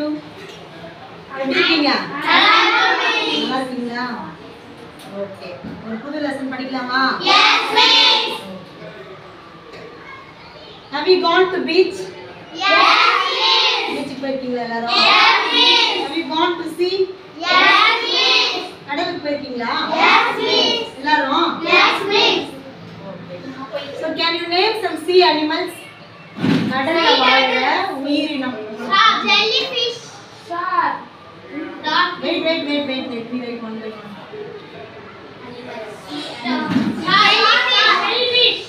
you? எப்படி இருக்கீங்க? நல்லா இருக்கீங்களா? ஓகே. ஒரு புது லெசன் படிக்கலாமா? Yes, miss. Have you gone to beach? Yes, miss. Beach போயிருக்கீங்களா எல்லாரும்? Yes, miss. Have you gone to sea? Yes, miss. கடலுக்கு போயிருக்கீங்களா? Yes, miss. எல்லாரும்? Yes, miss. Okay. So can you name some sea animals? கடல்ல வாழ்ற உயிரினம். Jellyfish. Shark. Dog. Wait. Let me write one by one. Jellyfish.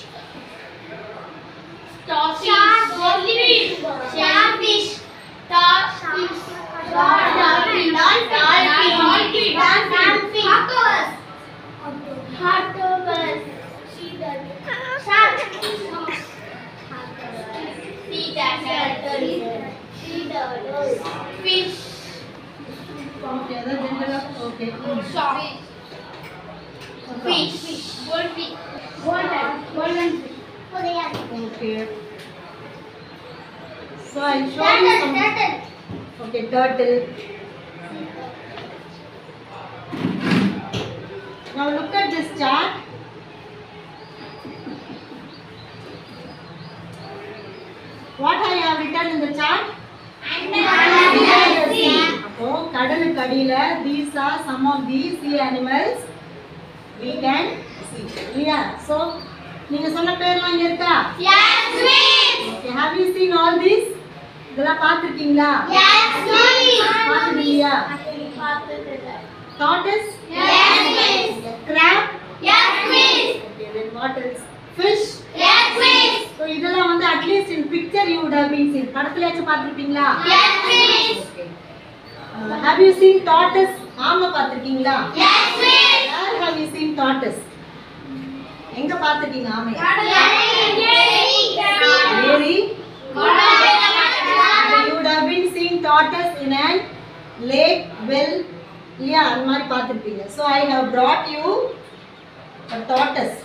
Starfish. Jellyfish. Starfish. Starfish. Dolphin. Dolphin. Octopus. Octopus. Shark. Sea turtle. Fish. Okay, other general. Okay. Shark. Fish. Goldfish. Golden fish. Okay. So I'll show you some. Okay, turtle. Now look at this chart. What I have written in the chart? அப்போ கடலுக்கு அடியில these are some of the sea animals we can see. இல்லையா? So நீங்க சொன்ன பேர்லாம் இங்க இருக்கா? Yes, miss. Okay, have you seen all these? இதெல்லாம் பார்த்திருக்கீங்களா? Yes, miss. பார்த்ததில்லையா? Tortoise? Yes, miss. Crab? Yes, miss. Okay, then what else? Fish? Yes, miss. So இதெல்லாம் வந்து at least in picture you would have been seen. படத்துலயாச்சும் பார்த்திருப்பீங்களா? Yes, miss. Have you seen tortoise? ஆமை பார்த்திருக்கீங்களா? Yes, miss. Where have you seen tortoise? எங்க பார்த்திருக்கீங்க ஆமையை? Really? You would have been seeing tortoise in a lake, well, yeah, அந்த மாதிரி பார்த்திருப்பீங்க. So I have brought you a tortoise.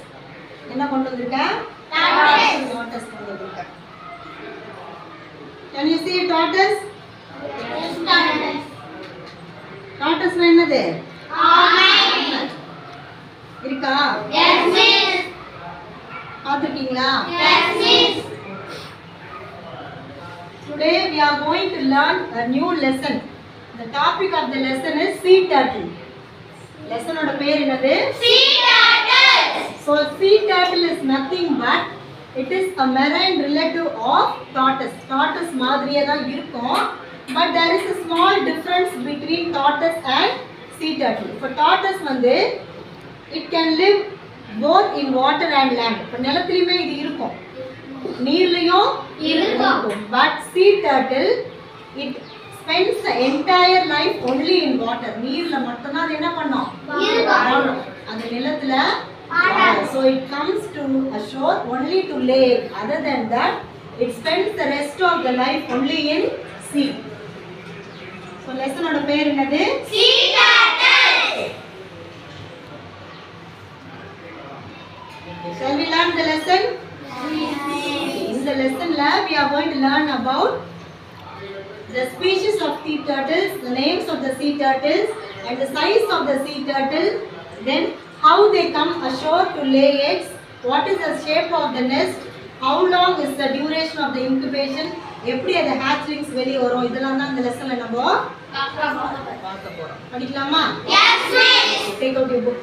என்ன கொண்டு வந்திருக்கேன்? Tortoise கொண்டு வந்திருக்கேன். Can you see a tortoise? Tortoise என்னது? இருக்கா? Yes, miss. பார்த்திருக்கீங்களா? Yes, miss. Today we are going to learn a new lesson. The topic of the lesson is sea turtle. Lesson oda per enadhu? Sea turtles. So sea turtle is nothing but it is a marine relative of tortoise. Tortoise மாதிரியே தான் இருக்கும். But there is a small difference between tortoise and sea turtle. For tortoise வந்து it can live both in water and land. இப்ப நிலத்திலயுமே இது இருக்கும். நீர்லயும் இருக்கும். But sea turtle it spends the entire life only in water. நீர்ல மட்டும் தான் அது என்ன பண்ணும்? வாழும். அந்த நிலத்துல so it comes to a shore only to lay. Other than that it spends the rest of the life only in sea. So lesson oda பேர் என்னது? Sea turtles. Shall we learn the lesson? In the lesson lab we are going to learn about the species of sea turtles, the names of the sea turtles and the size of the sea turtle, then how they come ashore to lay eggs, what is the shape of the nest, how long is the duration of the incubation, எப்படி அது hatchlings வெளிய வரும், இதெல்லாம் தான் இந்த லெசன்ல நம்ம பார்க்க போறோம். படிக்கலாமா? Yes, miss. Take out your book.